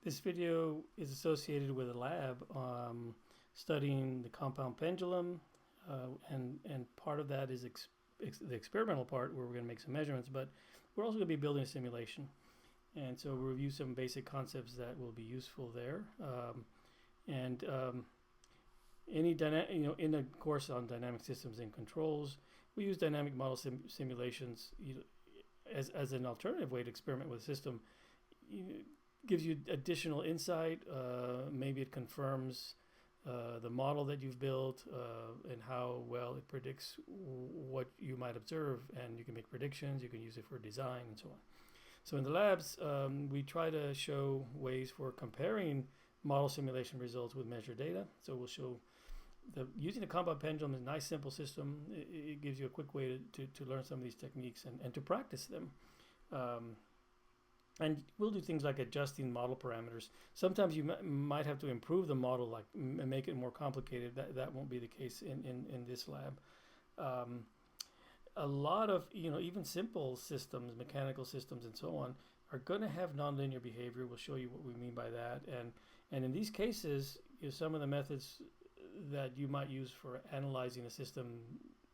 This video is associated with a lab studying the compound pendulum, and part of that is the experimental part where we're going to make some measurements, but we're also going to be building a simulation. And so we'll review some basic concepts that will be useful there. And any in the course on dynamic systems and controls, we use dynamic model simulations as an alternative way to experiment with a system. Gives you additional insight. Maybe it confirms the model that you've built and how well it predicts what you might observe, and you can make predictions. You can use it for design and so on. So in the labs, we try to show ways for comparing model simulation results with measured data. So we'll show using the compound pendulum is a nice simple system. It gives you a quick way to learn some of these techniques and to practice them. And we'll do things like adjusting model parameters. Sometimes you might have to improve the model, like make it more complicated. That won't be the case in this lab. A lot of, even simple systems, mechanical systems and so on, are going to have nonlinear behavior. We'll show you what we mean by that. And in these cases, some of the methods that you might use for analyzing a system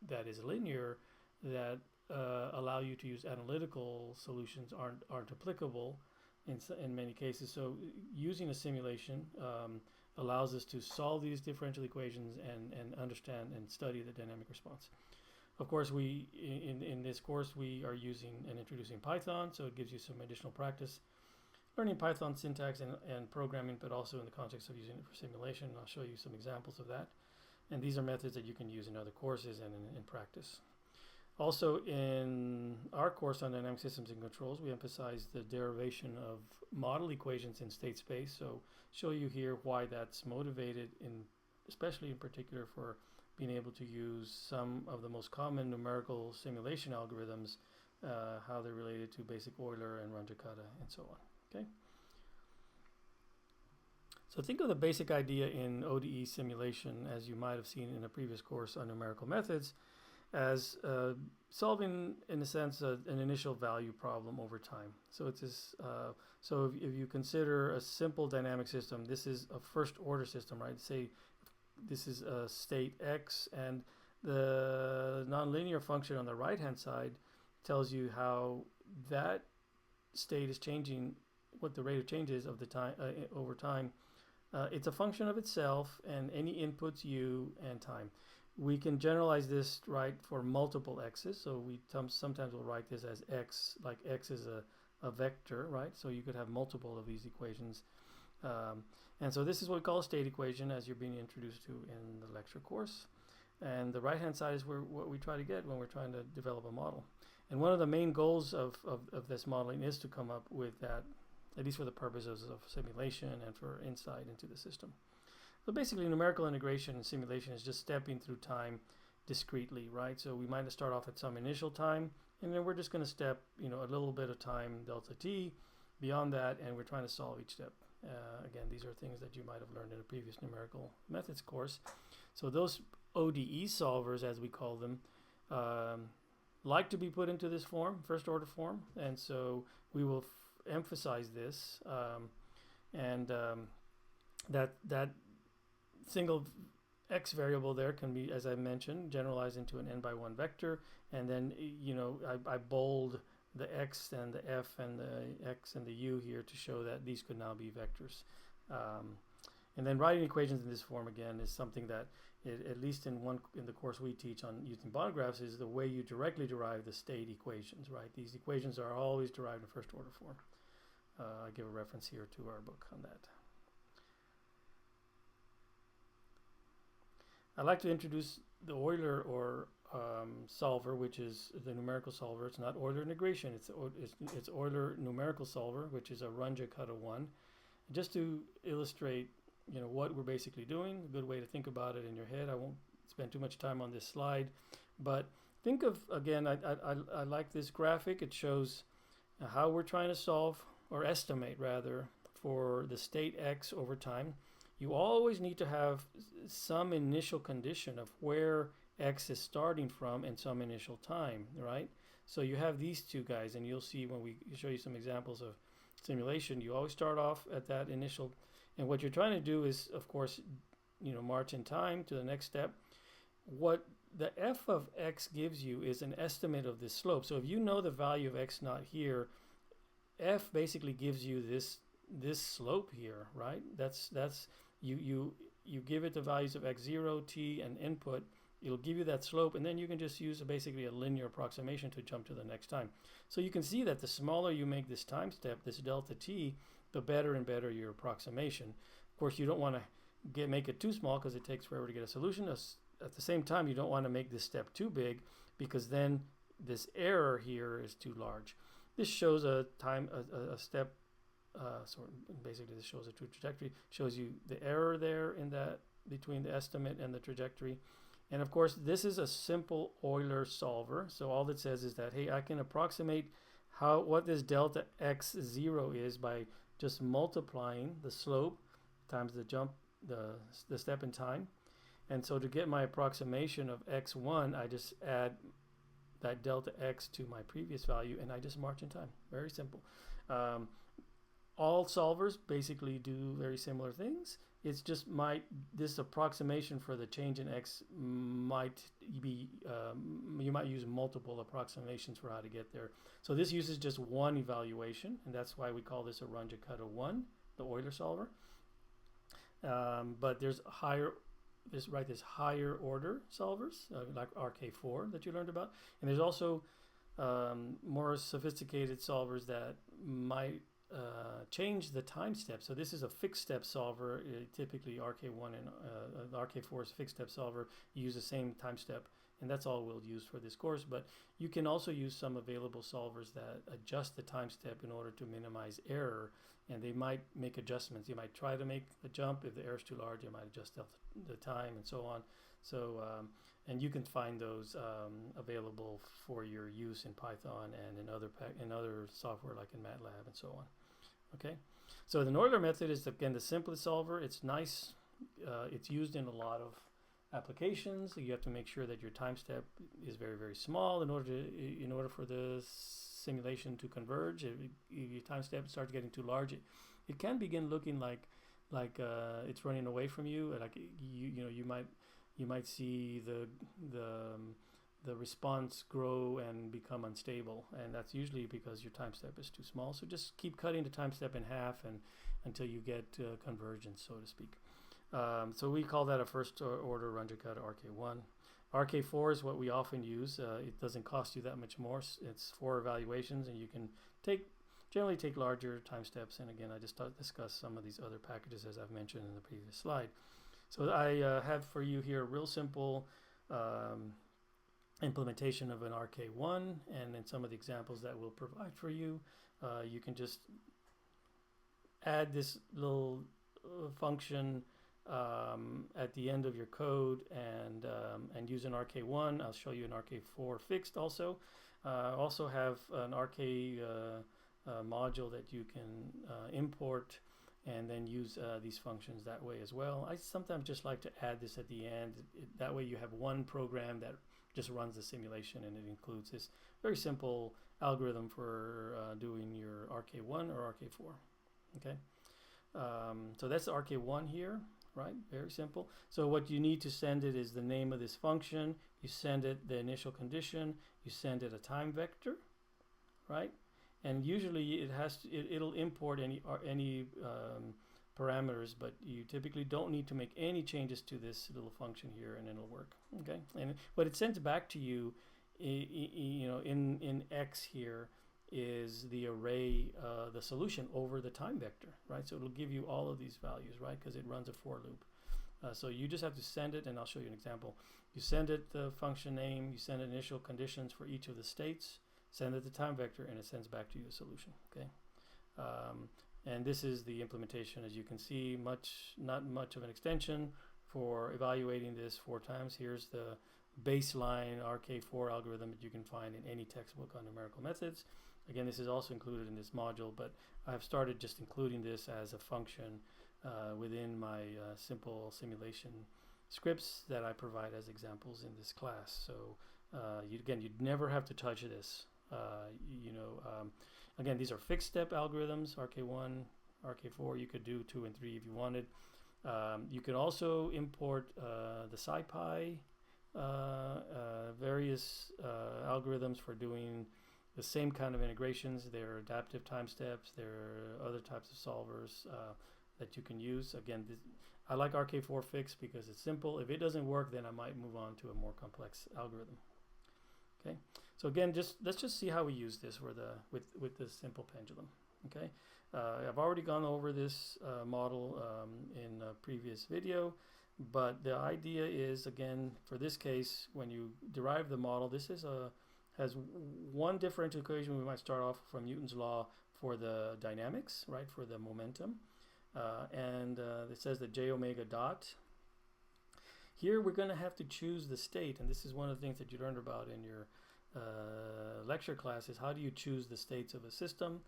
that is linear, that allow you to use analytical solutions aren't applicable in many cases. So using a simulation allows us to solve these differential equations and understand and study the dynamic response. Of course, in this course we are using and introducing Python, so it gives you some additional practice learning Python syntax and programming, but also in the context of using it for simulation. I'll show you some examples of that. And these are methods that you can use in other courses and in practice. Also, in our course on dynamic systems and controls, we emphasize the derivation of model equations in state space. So show you here why that's motivated, especially in particular for being able to use some of the most common numerical simulation algorithms, how they're related to basic Euler and Runge-Kutta and so on. Okay. So think of the basic idea in ODE simulation, as you might have seen in a previous course on numerical methods, as solving, in a sense, an initial value problem over time. So it's this. So if you consider a simple dynamic system, this is a first-order system, right? Say this is a state x, and the nonlinear function on the right-hand side tells you how that state is changing, what the rate of change is of the time over time. It's a function of itself and any inputs u and time. We can generalize this, right, for multiple x's. So we sometimes will write this as x, like x is a vector, right? So you could have multiple of these equations. And so this is what we call a state equation, as you're being introduced to in the lecture course. And the right-hand side is what we try to get when we're trying to develop a model. And one of the main goals of this modeling is to come up with that, at least for the purposes of simulation and for insight into the system. So basically, numerical integration and simulation is just stepping through time discretely, right? So we might start off at some initial time, and then we're just going to step, a little bit of time, delta t, beyond that, and we're trying to solve each step. Again, these are things that you might have learned in a previous numerical methods course. So those ODE solvers, as we call them, like to be put into this form, first order form, and so we will emphasize this, that single x variable there can be, as I mentioned, generalized into an n by 1 vector, and then I bold the x and the f and the x and the u here to show that these could now be vectors. And then writing equations in this form, again, is something that, at least in the course we teach on using bond graphs, is the way you directly derive the state equations, right? These equations are always derived in first order form. I give a reference here to our book on that. I'd like to introduce the Euler or solver, which is the numerical solver. It's not Euler integration. It's Euler numerical solver, which is a Runge-Kutta 1. Just to illustrate, what we're basically doing, a good way to think about it in your head. I won't spend too much time on this slide, but think of, again, I like this graphic. It shows how we're trying to solve, or estimate rather, for the state x over time. You always need to have some initial condition of where x is starting from and some initial time, right? So you have these two guys, and you'll see when we show you some examples of simulation, you always start off at that initial, and what you're trying to do is, of course, march in time to the next step. What the f of x gives you is an estimate of this slope. So if you know the value of x naught here, f basically gives you this slope here, right? That's you give it the values of x0, t, and input. It'll give you that slope, and then you can just use basically a linear approximation to jump to the next time. So you can see that the smaller you make this time step, this delta t, the better and better your approximation. Of course, you don't want to make it too small because it takes forever to get a solution. At the same time, you don't want to make this step too big because then this error here is too large. This shows a step. So basically, this shows a true trajectory. Shows you the error there in that between the estimate and the trajectory. And of course, this is a simple Euler solver. So all it says is that, hey, I can approximate what this delta x0 is by just multiplying the slope times the jump, the step in time. And so to get my approximation of x1, I just add that delta x to my previous value, and I just march in time. Very simple. All solvers basically do very similar things. It's just this approximation for the change in x might be, you might use multiple approximations for how to get there. So this uses just one evaluation, and that's why we call this a Runge-Kutta 1, the Euler solver. But there's higher order solvers, like RK4 that you learned about. And there's also more sophisticated solvers that might change the time step. So this is a fixed step solver. Typically RK1 and RK4 is a fixed step solver. You use the same time step, and that's all we'll use for this course. But you can also use some available solvers that adjust the time step in order to minimize error, and they might make adjustments. You might try to make a jump. If the error is too large, you might adjust the time and so on. So and you can find those available for your use in Python and in other software like in MATLAB and so on. Okay, so the Euler method is again the simplest solver. It's nice. It's used in a lot of applications. So you have to make sure that your time step is very, very small in order for the simulation to converge. If your time step starts getting too large, it can begin looking like it's running away from you. Like you might see the response grow and become unstable, and that's usually because your time step is too small. So just keep cutting the time step in half until you get convergence, so to speak. So we call that a first order Runge-Kutta RK1. RK4 is what we often use. It doesn't cost you that much more. It's 4 evaluations, and you can generally take larger time steps. And again, I just discussed some of these other packages as I've mentioned in the previous slide. So I have for you here a real simple implementation of an RK1, and then some of the examples that we'll provide for you. You can just add this little function at the end of your code and use an RK1. I'll show you an RK4 fixed also. Also have an RK module that you can import and then use these functions that way as well. I sometimes just like to add this at the end. That way you have one program that just runs the simulation, and it includes this very simple algorithm for doing your RK1 or RK4. Okay, so that's the RK1 here, right? Very simple. So what you need to send it is the name of this function. You send it the initial condition. You send it a time vector, right? And usually it'll import any parameters, but you typically don't need to make any changes to this little function here, and it'll work. Okay, and what it sends back to you, in X here, is the array, the solution over the time vector, right? So it'll give you all of these values, right? Because it runs a for loop. So you just have to send it, and I'll show you an example. You send it the function name, you send initial conditions for each of the states, send it the time vector, and it sends back to you a solution. Okay. And this is the implementation. As you can see, not much of an extension for evaluating this 4 times. Here's the baseline RK4 algorithm that you can find in any textbook on numerical methods. Again, this is also included in this module, but I've started just including this as a function within my simple simulation scripts that I provide as examples in this class. So you'd never have to touch this Again, these are fixed step algorithms, RK1, RK4. You could do 2 and 3 if you wanted. You could also import the SciPy, various algorithms for doing the same kind of integrations. There are adaptive time steps. There are other types of solvers that you can use. Again, I like RK4 Fix because it's simple. If it doesn't work, then I might move on to a more complex algorithm. Okay, so again, let's just see how we use this with this simple pendulum. Okay, I've already gone over this model in a previous video, but the idea is, again, for this case, when you derive the model, this has one differential equation. We might start off from Newton's law for the dynamics, right, for the momentum, and it says that j omega dot. Here we're going to have to choose the state, and this is one of the things that you learned about in your lecture classes. How do you choose the states of a system?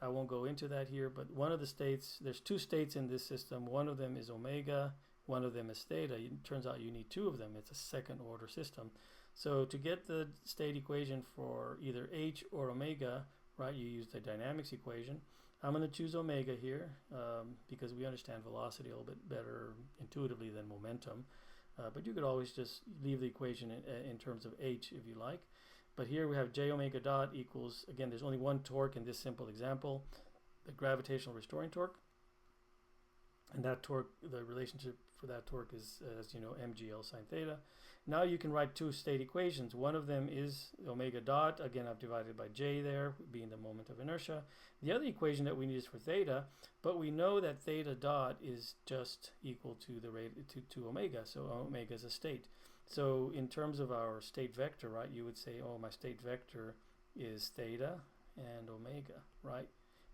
I won't go into that here, but one of the states, there's 2 states in this system. One of them is omega, one of them is theta. It turns out you need 2 of them. It's a second order system. So to get the state equation for either h or omega, right, you use the dynamics equation. I'm going to choose omega here because we understand velocity a little bit better intuitively than momentum. But you could always just leave the equation in terms of h if you like. But here we have j omega dot equals, again, there's only one torque in this simple example, the gravitational restoring torque. And that torque, the relationship for that torque is, as you know, mgl sine theta. Now you can write 2 state equations. One of them is omega dot. Again, I've divided by j there, being the moment of inertia. The other equation that we need is for theta, but we know that theta dot is just equal to the rate to omega. So omega is a state. So in terms of our state vector, right, you would say, oh, my state vector is theta and omega, right?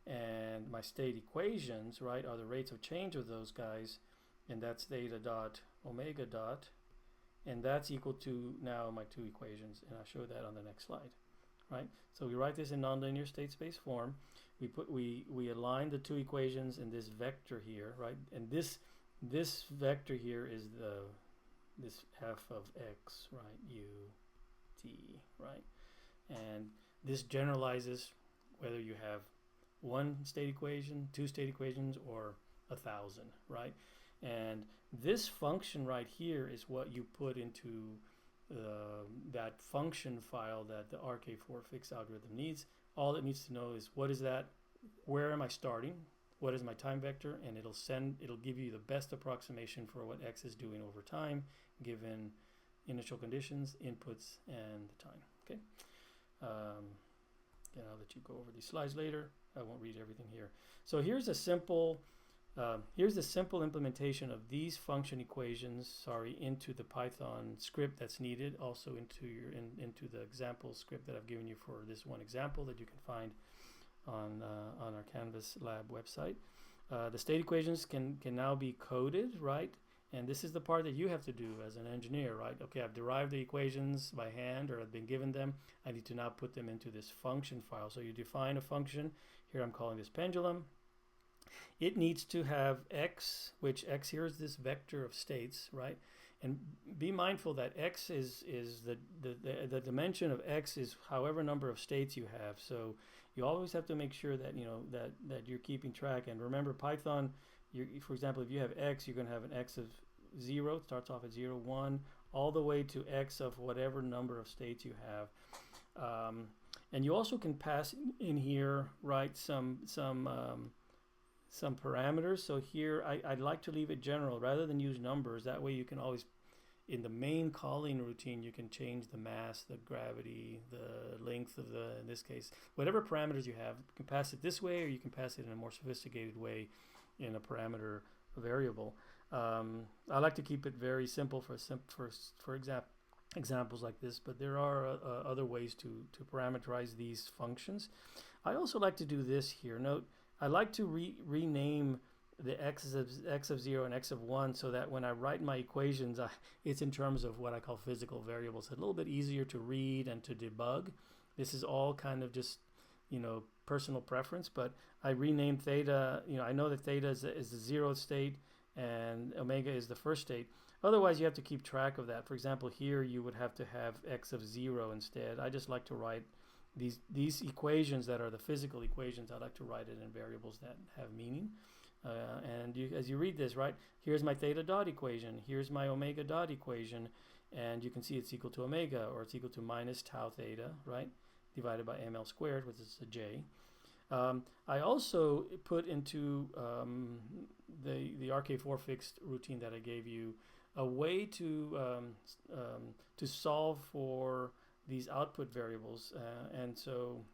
And my state equations, right, are the rates of change of those guys, and that's theta dot omega dot, and that's equal to now my 2 equations, and I'll show that on the next slide, right? So we write this in nonlinear state space form. We align the 2 equations in this vector here, right? And this vector here is this f of x, right, u t, right? And this generalizes whether you have 1 state equation, 2 state equations, or 1,000, right? And this function right here is what you put into that function file that the RK4 Fix algorithm needs. All it needs to know is what is that, where am I starting, what is my time vector, and it'll give you the best approximation for what x is doing over time, given initial conditions, inputs, and the time. Okay. Again, I'll let you go over these slides later. I won't read everything here. So here's the simple implementation of these function equations, into the Python script that's needed, also into the example script that I've given you for this one example that you can find on our Canvas Lab website. The state equations can now be coded, right? And this is the part that you have to do as an engineer, right? Okay, I've derived the equations by hand, or I've been given them. I need to now put them into this function file. So you define a function. Here I'm calling this pendulum. It needs to have x, which x here is this vector of states, right? And be mindful that x is the dimension of x is however number of states you have. So you always have to make sure that that you're keeping track. And remember, Python, for example, if you have x, you're going to have an x of 0, starts off at 0, 1, all the way to x of whatever number of states you have. And you also can pass in here, right, some parameters. So here I'd like to leave it general rather than use numbers. That way you can always, in the main calling routine, you can change the mass, the gravity, the length of in this case, whatever parameters you have. You can pass it this way, or you can pass it in a more sophisticated way in a parameter variable. I like to keep it very simple for examples like this, but there are other ways to parameterize these functions. I also like to do this here. Note, I like to rename the x of 0 and x of 1 so that when I write my equations, it's in terms of what I call physical variables. It's a little bit easier to read and to debug. This is all kind of just, personal preference, but I renamed theta. I know that theta is the 0th state and omega is the 1st state. Otherwise, you have to keep track of that. For example, here you would have to have x of 0 instead. I just like to write these equations that are the physical equations, I like to write it in variables that have meaning. And as you read this, right, here's my theta dot equation, here's my omega dot equation, and you can see it's equal to omega, or it's equal to minus tau theta, right, divided by ml squared, which is a j. I also put into the RK4 fixed routine that I gave you a way to solve for these output variables, and so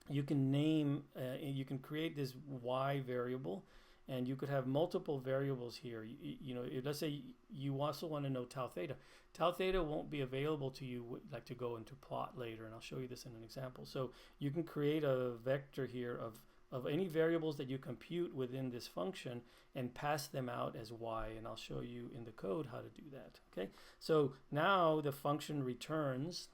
you can name, you can create this y variable, and you could have multiple variables here. You know, let's say you also want to know tau theta. Tau theta won't be available to you like to go into plot later, and I'll show you this in an example. So you can create a vector here of any variables that you compute within this function and pass them out as y, and I'll show you in the code how to do that. Okay, so now the function returns,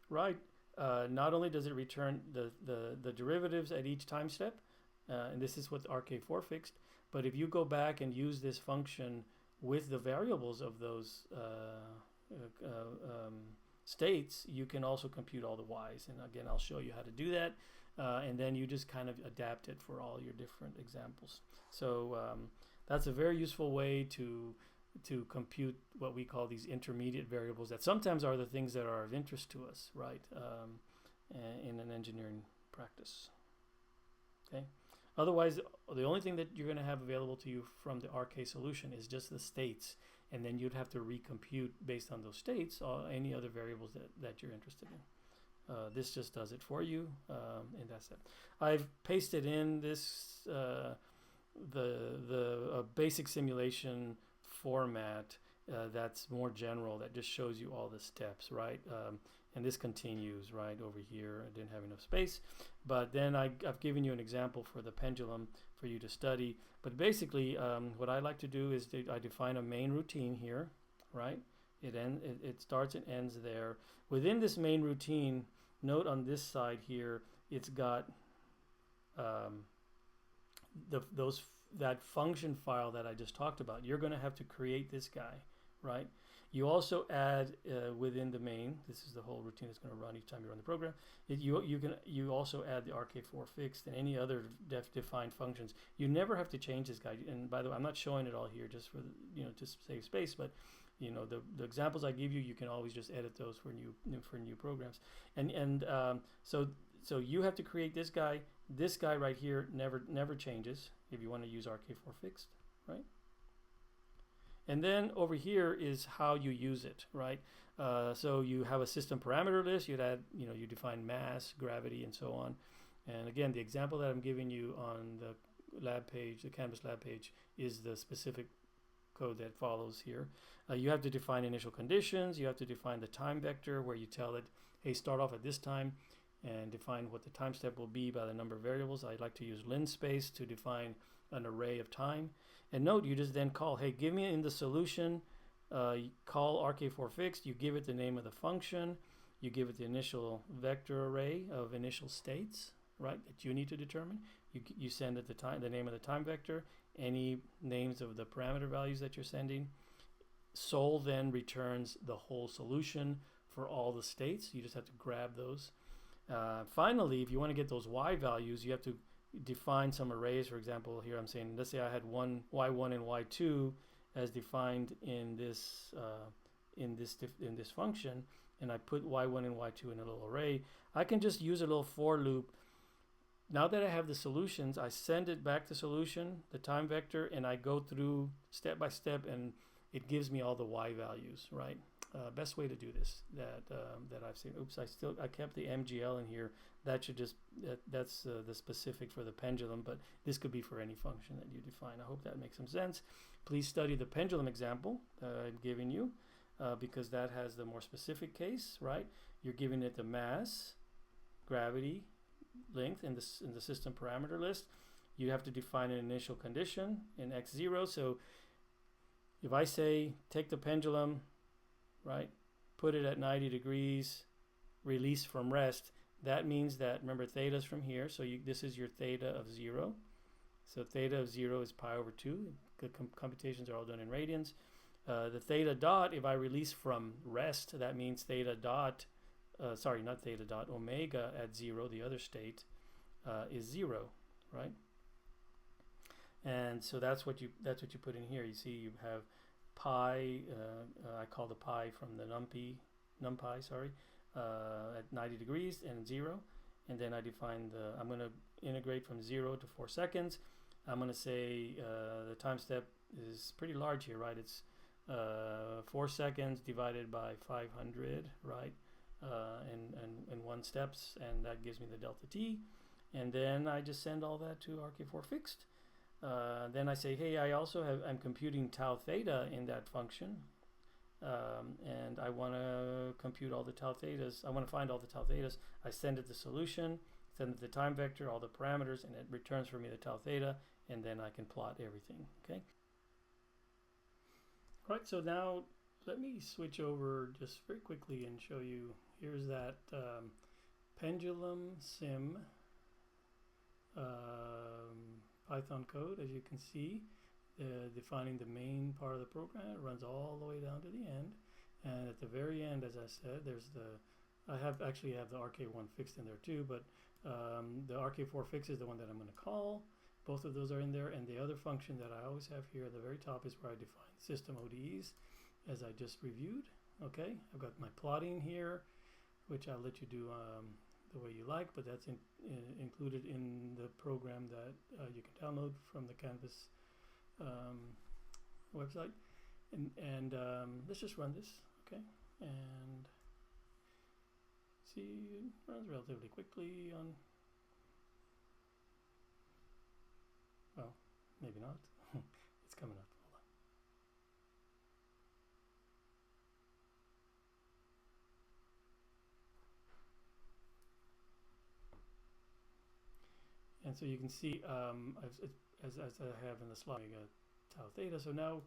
right? Not only does it return the derivatives at each time step, and this is what RK4 fixed, but if you go back and use this function with the variables of those states, you can also compute all the y's. And again, I'll show you how to do that. And then you just kind of adapt it for all your different examples. So that's a very useful way to compute what we call these intermediate variables that sometimes are the things that are of interest to us, right, in an engineering practice. Okay. Otherwise, the only thing that you're going to have available to you from the RK solution is just the states, and then you'd have to recompute based on those states any other variables that you're interested in. This just does it for you, and that's it. I've pasted in this the basic simulation format that's more general, that just shows you all the steps, right? And this continues right over here. I didn't have enough space, but then I've given you an example for the pendulum for you to study. But basically, what I like to do is I define a main routine here, right? It starts and ends there. Within this main routine, note on this side here, it's got that function file that I just talked about. You're going to have to create this guy, right? You also add within the main, this is the whole routine that's going to run each time you run the program. You also add the RK4 fixed and any other defined functions. You never have to change this guy. And by the way, I'm not showing it all here just for to save space, but the examples I give you, you can always just edit those for new programs. And so you have to create this guy. This guy right here never changes if you want to use RK4 fixed, right? And then over here is how you use it, right? So you have a system parameter list. You'd add, you define mass, gravity, and so on. And again, the example that I'm giving you on the lab page, the Canvas lab page, is the specific code that follows here. You have to define initial conditions. You have to define the time vector where you tell it, hey, start off at this time, and define what the time step will be by the number of variables. I like to use linspace to define an array of time. And note, you just then call, hey, give me in the solution, call RK4 fixed, you give it the name of the function, you give it the initial vector array of initial states, right, that you need to determine. You send it the name of the time vector, any names of the parameter values that you're sending. Sol then returns the whole solution for all the states. You just have to grab those. Finally, if you want to get those y values, you have to define some arrays. For example, here I'm saying, let's say I had y1 and y2 as defined in this function, and I put y1 and y2 in a little array. I can just use a little for loop. Now that I have the solutions, I send it back to solution, the time vector, and I go through step by step, and it gives me all the y values, right? Best way to do this that I've seen. Oops, I kept the MGL in here. That should that's the specific for the pendulum, but this could be for any function that you define. I hope that makes some sense. Please study the pendulum example that I'm giving you, because that has the more specific case, right? You're giving it the mass, gravity, length in the system parameter list. You have to define an initial condition in x0. So if I say take the pendulum, right, put it at 90 degrees, release from rest, that means that, remember, theta is from here, so this is your theta of 0. So theta of 0 is pi over 2. The computations are all done in radians. The theta dot, if I release from rest, that means theta dot sorry, not theta dot, omega at 0, the other state, is 0, right? And so that's what you put in here. You see, you have pi. I call the pi from the numpy, sorry, at 90 degrees and 0, and then I define the. I'm going to integrate from 0 to 4 seconds. I'm going to say the time step is pretty large here, right? It's 4 seconds divided by 500, right? And 1 steps, and that gives me the delta t. And then I just send all that to RK4 fixed. Then I say, hey, I'm computing tau theta in that function, and I want to compute all the tau thetas. I want to find all the tau thetas. I send it the solution, send it the time vector, all the parameters, and it returns for me the tau theta, and then I can plot everything. Okay. All right. So now let me switch over just very quickly and show you. Here's that pendulum sim. Python code, as you can see, defining the main part of the program. It runs all the way down to the end, and at the very end, as I said, there's I actually have the RK1 fixed in there too, but the RK4 fix is the one that I'm going to call. Both of those are in there, and the other function that I always have here at the very top is where I define system ODEs, as I just reviewed. Okay, I've got my plotting here, which I'll let you do the way you like, but that's included in the program that you can download from the Canvas website. And let's just run this, okay? And see, it runs relatively quickly on, well, maybe not. It's coming up. And so you can see, as I have in the slide, I got tau theta. So now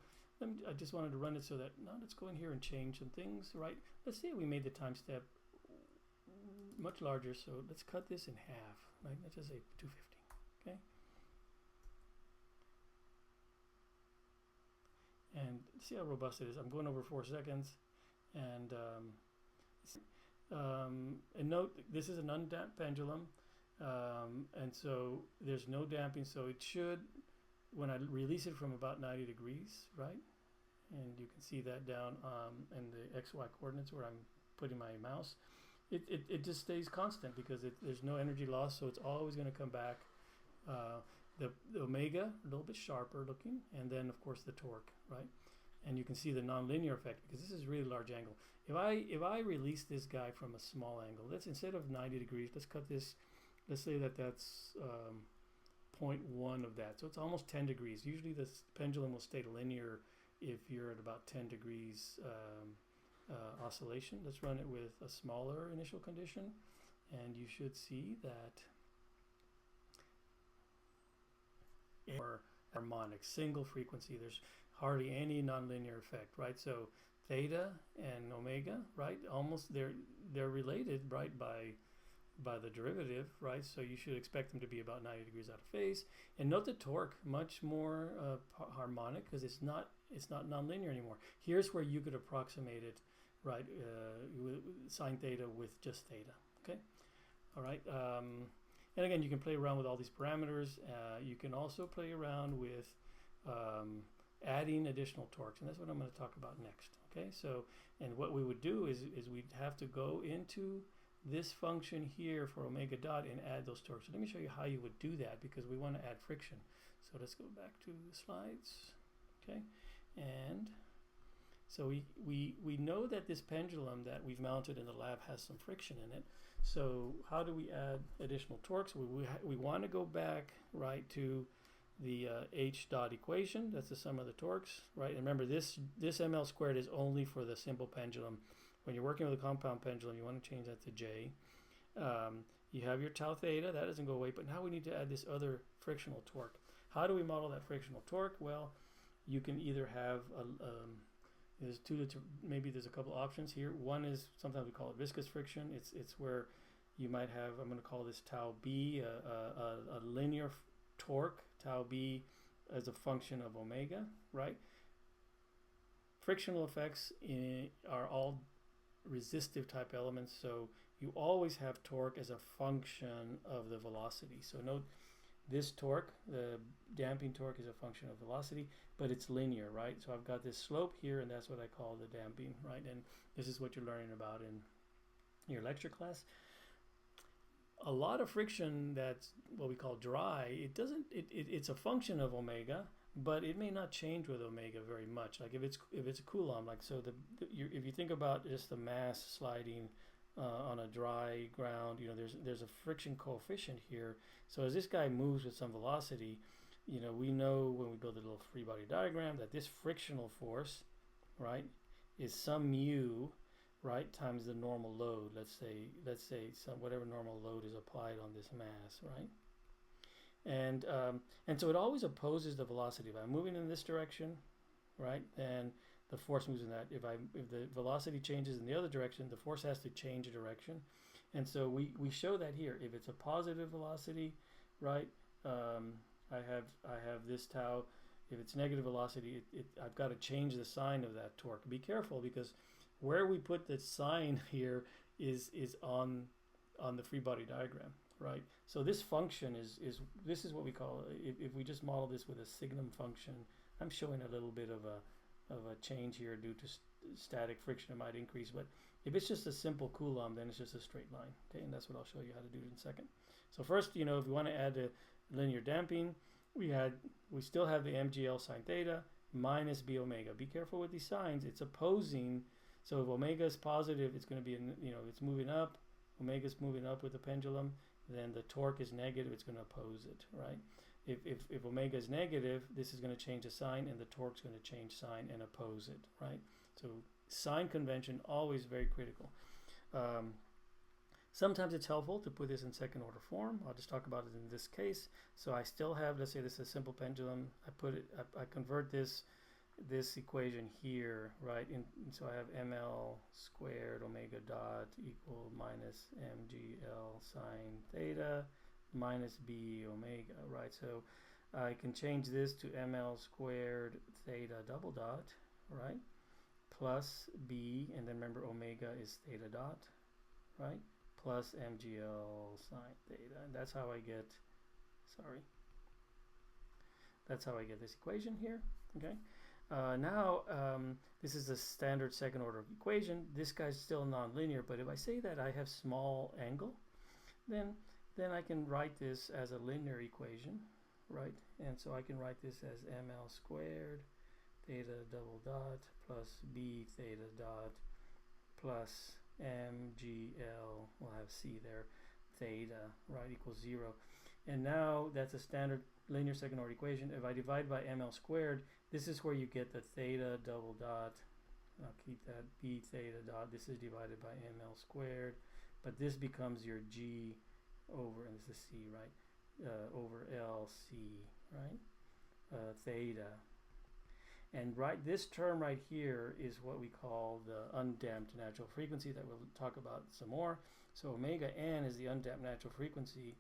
I just wanted to run it so that now let's go in here and change some things, right? Let's say we made the time step much larger, so let's cut this in half, right? Let's just say 250, okay? And see how robust it is. I'm going over 4 seconds, and note this is an undamped pendulum. And so there's no damping, so it should, when I release it from about 90 degrees, right? And you can see that down in the XY coordinates where I'm putting my mouse. It just stays constant because there's no energy loss, so it's always going to come back. The omega, a little bit sharper looking, and then of course the torque, right? And you can see the nonlinear effect because this is really large angle. If I release this guy from a small angle, let's, instead of 90 degrees, let's cut this. Let's say that's 0.1 of that. So it's almost 10 degrees. Usually this pendulum will stay linear if you're at about 10 degrees oscillation. Let's run it with a smaller initial condition, and you should see that or harmonic, single frequency. There's hardly any nonlinear effect, right? So theta and omega, right? Almost they're related, right, by the derivative, right? So you should expect them to be about 90 degrees out of phase. And note the torque, much more harmonic because it's not nonlinear anymore. Here's where you could approximate it, right? Sine theta with just theta. Okay, all right. And again, you can play around with all these parameters. You can also play around with adding additional torques, and that's what I'm going to talk about next. Okay, so and what we would do is we'd have to go into this function here for omega dot and add those torques. So let me show you how you would do that because we want to add friction. So let's go back to the slides. Okay, and so we know that this pendulum that we've mounted in the lab has some friction in it. So how do we add additional torques? We want to go back, right, to the H dot equation. That's the sum of the torques, right? And remember, this ml squared is only for the simple pendulum. When you're working with a compound pendulum, you want to change that to J. You have your tau theta, that doesn't go away, but now we need to add this other frictional torque. How do we model that frictional torque? Well, you can either have maybe there's a couple options here. One is sometimes we call it viscous friction. It's where you might have, I'm going to call this tau b, a linear torque, tau b as a function of omega, right? Frictional effects are all resistive type elements, so you always have torque as a function of the velocity. So note this torque, the damping torque, is a function of velocity, but it's linear, right? So I've got this slope here, and that's what I call the damping, right? And this is what you're learning about in your lecture class. A lot of friction that's what we call dry, it's a function of omega, but it may not change with omega very much. Like if it's a Coulomb, like so if you think about just the mass sliding on a dry ground, there's a friction coefficient here. So as this guy moves with some velocity, we know when we build a little free body diagram that this frictional force, right, is some mu, right, times the normal load. Let's say some whatever normal load is applied on this mass, right? And so it always opposes the velocity. If I'm moving in this direction, right, then the force moves in that. If the velocity changes in the other direction, the force has to change direction. And so we show that here. If it's a positive velocity, right, I have this tau. If it's negative velocity, I've got to change the sign of that torque. Be careful, because where we put the sign here is on the free body diagram, right? So this function this is what we call, if we just model this with a signum function, I'm showing a little bit of a change here due to static friction. It might increase, but if it's just a simple Coulomb, then it's just a straight line, okay? And that's what I'll show you how to do it in a second. So first, if we want to add a linear damping, we still have the mgl sine theta minus b omega. Be careful with these signs. It's opposing. So if omega is positive, it's going to be, it's moving up. Omega is moving up with the pendulum. Then the torque is negative. It's going to oppose it, right? If omega is negative, this is going to change the sign, and the torque is going to change sign and oppose it, right? So sign convention, always very critical. Sometimes it's helpful to put this in second order form. I'll just talk about it in this case. So I still have, let's say this is a simple pendulum. I convert this equation here, right? So I have ml squared omega dot equal minus mgl sine theta minus b omega, right? So I can change this to ml squared theta double dot, right? Plus b, and then remember omega is theta dot, right? Plus mgl sine theta, and that's how I get, that's how I get this equation here, okay? Now, this is a standard second order equation. This guy's still nonlinear, but if I say that I have small angle, then I can write this as a linear equation, right? And so I can write this as ml squared theta double dot plus b theta dot plus mgl, we'll have c there, theta, right, equals 0. And now that's a standard linear second order equation. If I divide by ml squared, this is where you get the theta double dot. I'll keep that b theta dot. This is divided by ml squared, but this becomes your g over, and this is c, right, over lc, right, theta. And this term right here is what we call the undamped natural frequency that we'll talk about some more. So omega n is the undamped natural frequency.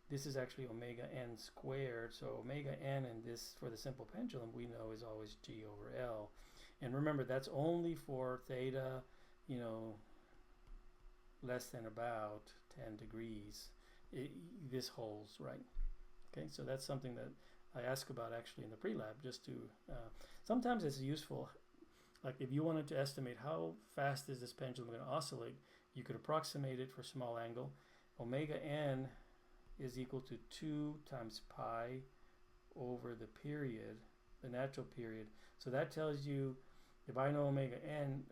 This is actually omega n squared. So omega n, and this for the simple pendulum we know is always g over L. And remember, that's only for theta, less than about 10 degrees. This holds, right? Okay, so that's something that I ask about actually in the pre-lab, just to, sometimes it's useful. Like if you wanted to estimate how fast is this pendulum going to oscillate, you could approximate it for small angle. Omega n is equal to 2 times pi over the period, the natural period. So that tells you, if I know omega n,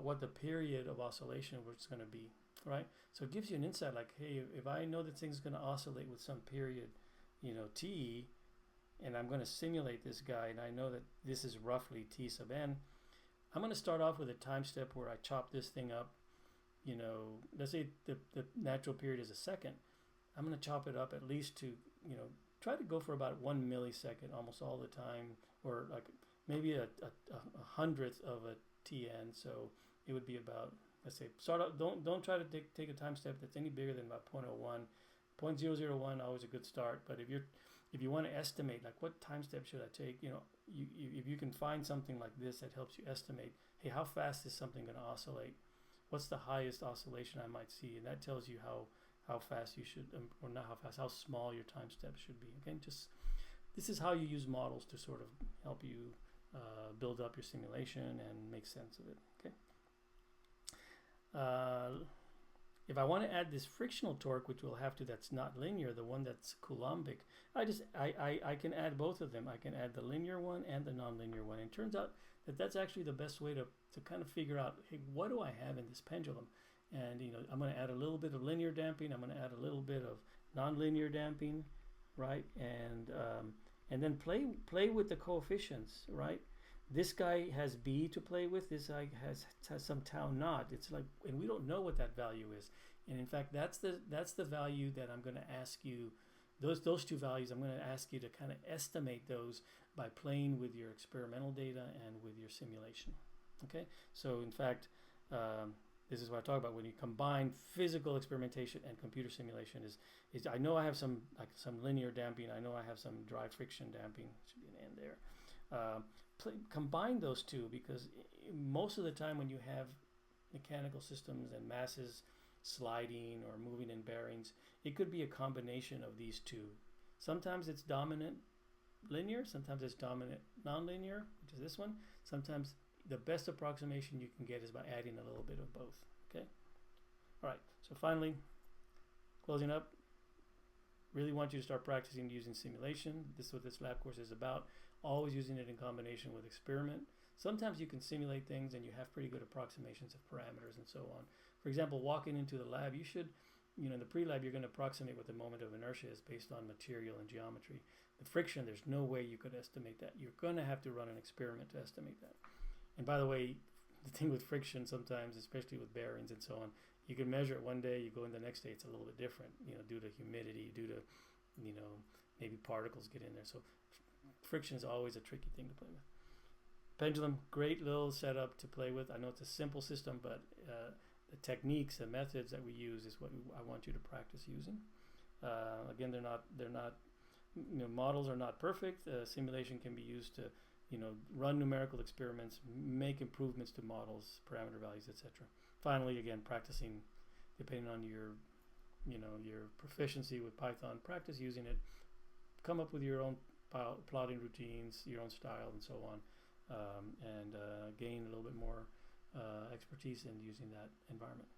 what the period of oscillation was going to be, right? So it gives you an insight, like, hey, if I know that thing's going to oscillate with some period, t, and I'm going to simulate this guy, and I know that this is roughly t sub n, I'm going to start off with a time step where I chop this thing up. Let's say the natural period is a second. I'm going to chop it up at least to, try to go for about 1 millisecond almost all the time, or like maybe a hundredth of a tn. So it would be about, let's say, start out, don't try to take a time step that's any bigger than about 0.01. 0.001, always a good start. But if you want to estimate, like, what time step should I take, if you can find something like this that helps you estimate, hey, how fast is something going to oscillate, what's the highest oscillation I might see, and that tells you how fast you should, or not how fast, how small your time steps should be. Okay, just this is how you use models to sort of help you build up your simulation and make sense of it. Okay. If I want to add this frictional torque, which we'll have to, that's not linear, the one that's coulombic, I can add both of them. I can add the linear one and the nonlinear one. And it turns out that that's actually the best way to kind of figure out, hey, what do I have in this pendulum? And I'm going to add a little bit of linear damping. I'm going to add a little bit of nonlinear damping, right? And then play with the coefficients, right? This guy has B to play with. This guy has some tau naught. It's like, and we don't know what that value is. And in fact, that's the value that I'm going to ask you. Those two values, I'm going to ask you to kind of estimate those by playing with your experimental data and with your simulation. Okay. So in fact, this is what I talk about when you combine physical experimentation and computer simulation. Is I know I have some linear damping. I know I have some dry friction damping. Should be an N there. Combine those two, because most of the time when you have mechanical systems and masses sliding or moving in bearings, it could be a combination of these two. Sometimes it's dominant linear, sometimes it's dominant nonlinear, which is this one. Sometimes the best approximation you can get is by adding a little bit of both. Okay. All right. So finally, closing up, really want you to start practicing using simulation. This is what this lab course is about. Always using it in combination with experiment. Sometimes you can simulate things and you have pretty good approximations of parameters and so on. For example, walking into the lab, you should, in the pre-lab, you're going to approximate what the moment of inertia is based on material and geometry. The friction, there's no way you could estimate that. You're going to have to run an experiment to estimate that. And by the way, the thing with friction sometimes, especially with bearings and so on, you can measure it one day, you go in the next day, it's a little bit different, due to humidity, due to, maybe particles get in there. So friction is always a tricky thing to play with. Pendulum, great little setup to play with. I know it's a simple system, but the techniques and methods that we use is what I want you to practice using. Again, they're not models are not perfect. Simulation can be used to run numerical experiments, make improvements to models, parameter values, etc. Finally, again, practicing, depending on your proficiency with Python, practice using it, come up with your own plotting routines, your own style, and so on, and gain a little bit more expertise in using that environment.